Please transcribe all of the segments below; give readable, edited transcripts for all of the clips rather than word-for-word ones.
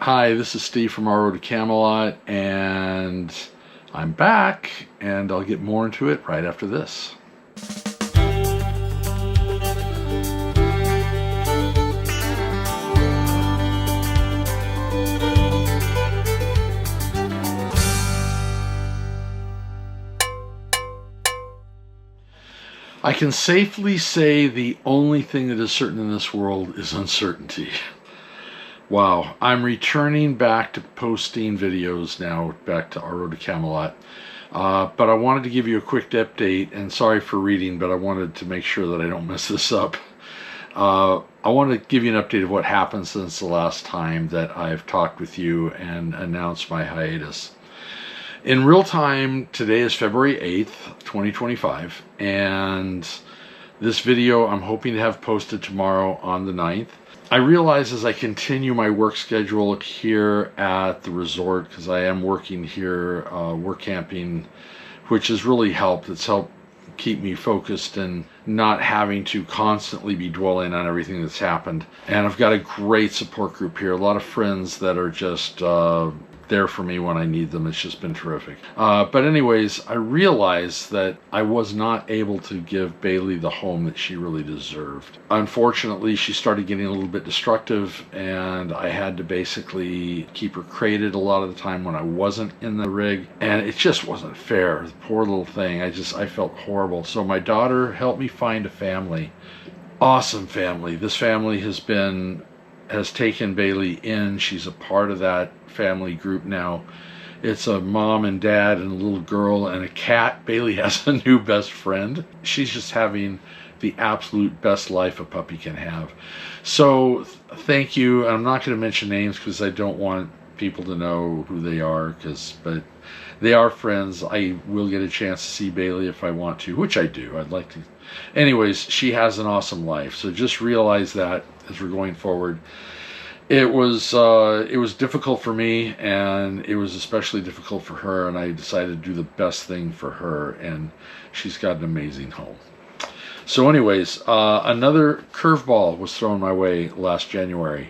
Hi, this is Steve from Our Road to Camelot, and I'm back, and I'll get more into it right after this. I can safely say the only thing that is certain in this world is uncertainty. Wow, I'm returning back to posting videos now, back to Our Road to Camelot. But I wanted to give you a quick update, and sorry for reading, but I wanted to make sure that I don't mess this up. I want to give you an update of what happened since the last time that I've talked with you and announced my hiatus. In real time, today is February 8th, 2025, and this video I'm hoping to have posted tomorrow on the 9th. I realize as I continue my work schedule here at the resort, because I am working here, work camping, which has really helped. It's helped keep me focused and not having to constantly be dwelling on everything that's happened. And I've got a great support group here, a lot of friends that are just there for me when I need them. It's just been terrific. But anyways, I realized that I was not able to give Bailey the home that she really deserved. Unfortunately, she started getting a little bit destructive, and I had to basically keep her crated a lot of the time when I wasn't in the rig, and it just wasn't fair. The poor little thing, I felt horrible. So my daughter helped me find a family. Awesome family. This family has taken Bailey in. She's a part of that family group now. It's a mom and dad and a little girl and a cat. Bailey has a new best friend. She's just having the absolute best life a puppy can have. So thank you. I'm not going to mention names because I don't want people to know who they are, but they are friends. I will get a chance to see Bailey if I want to, which I do. I'd like to. Anyways, she has an awesome life. So just realize that as we're going forward. It was difficult for me, and it was especially difficult for her, and I decided to do the best thing for her, and she's got an amazing home. So anyways, another curveball was thrown my way last January.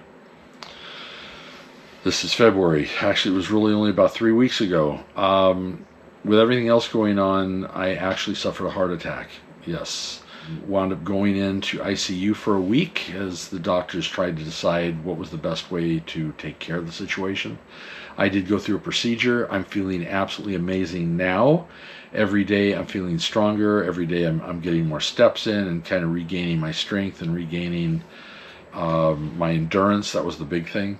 This is February. Actually, it was really only about 3 weeks ago. With everything else going on, I actually suffered a heart attack. Yes. Wound up going into ICU for a week as the doctors tried to decide what was the best way to take care of the situation. I did go through a procedure. I'm feeling absolutely amazing now. Every day I'm feeling stronger. Every day I'm getting more steps in and kind of regaining my strength and regaining my endurance. That was the big thing.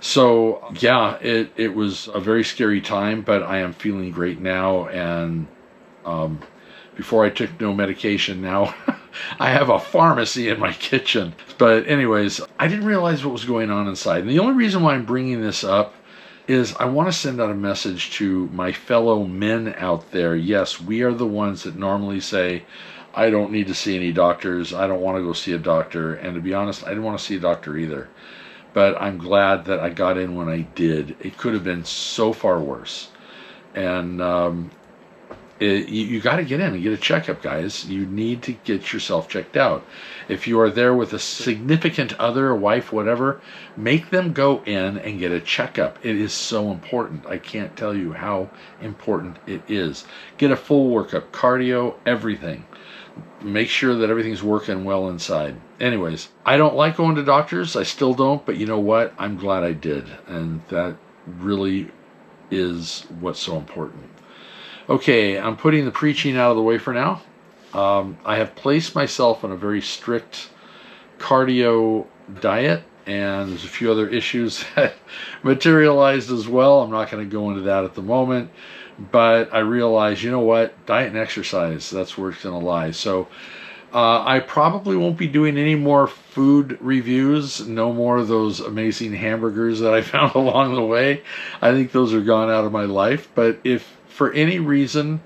So yeah, it was a very scary time, but I am feeling great now. And before I took no medication, now I have a pharmacy in my kitchen. But anyways, I didn't realize what was going on inside. And the only reason why I'm bringing this up is I want to send out a message to my fellow men out there. Yes, we are the ones that normally say, I don't need to see any doctors. I don't want to go see a doctor. And to be honest, I didn't want to see a doctor either. But I'm glad that I got in when I did. It could have been so far worse. And you got to get in and get a checkup, guys. You need to get yourself checked out. If you are there with a significant other, a wife, whatever, make them go in and get a checkup. It is so important. I can't tell you how important it is. Get a full workup, cardio, everything. Make sure that everything's working well inside. Anyways, I don't like going to doctors. I still don't, but you know what? I'm glad I did. And that really is what's so important. Okay, I'm putting the preaching out of the way for now. I have placed myself on a very strict cardio diet, and there's a few other issues that materialized as well. I'm not going to go into that at the moment, but I realize, you know what? Diet and exercise, that's where it's going to lie. So I probably won't be doing any more food reviews, no more of those amazing hamburgers that I found along the way. I think those are gone out of my life, but if for any reason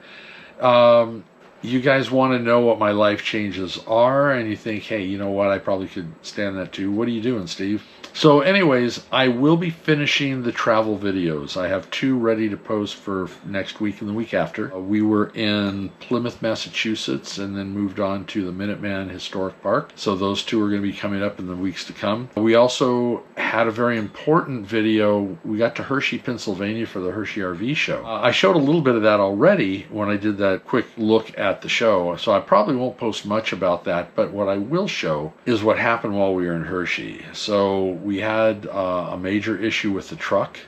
you guys want to know what my life changes are and you think, hey, you know what, I probably could stand that too. What are you doing, Steve? So anyways, I will be finishing the travel videos. I have 2 ready to post for next week and the week after. We were in Plymouth, Massachusetts, and then moved on to the Minuteman Historic Park. So those 2 are going to be coming up in the weeks to come. We also had a very important video. We got to Hershey, Pennsylvania for the Hershey RV show. I showed a little bit of that already when I did that quick look at the show. So I probably won't post much about that, but what I will show is what happened while we were in Hershey. So we had a major issue with the truck,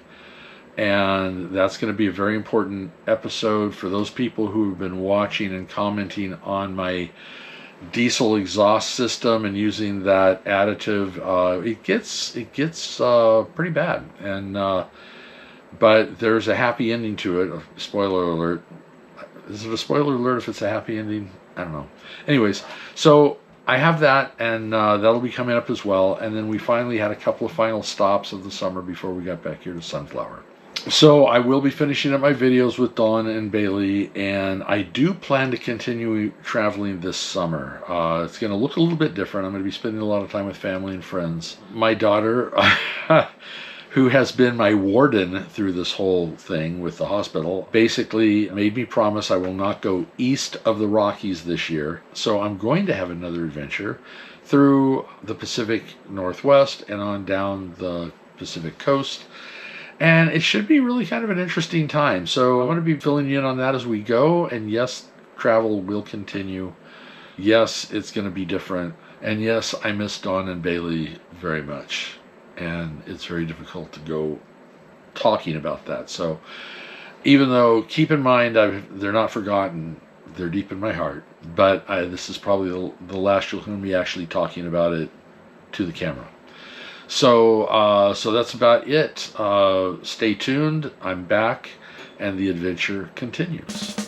and that's going to be a very important episode for those people who have been watching and commenting on my diesel exhaust system and using that additive. It gets pretty bad, and but there's a happy ending to it. Spoiler alert. Is it a spoiler alert if it's a happy ending? I don't know. Anyways, so I have that, and that'll be coming up as well. And then we finally had a couple of final stops of the summer before we got back here to Sunflower. So I will be finishing up my videos with Dawn and Bailey, and I do plan to continue traveling this summer. It's going to look a little bit different. I'm going to be spending a lot of time with family and friends. My daughter, who has been my warden through this whole thing with the hospital, basically made me promise I will not go east of the Rockies this year. So I'm going to have another adventure through the Pacific Northwest and on down the Pacific coast. And it should be really kind of an interesting time. So I'm going to be filling you in on that as we go. And yes, travel will continue. Yes, it's going to be different. And yes, I miss Dawn and Bailey very much. And it's very difficult to go talking about that. So even though, keep in mind, they're not forgotten, they're deep in my heart. But this is probably the last you'll hear me actually talking about it to the camera. So that's about it. Stay tuned. I'm back, and the adventure continues.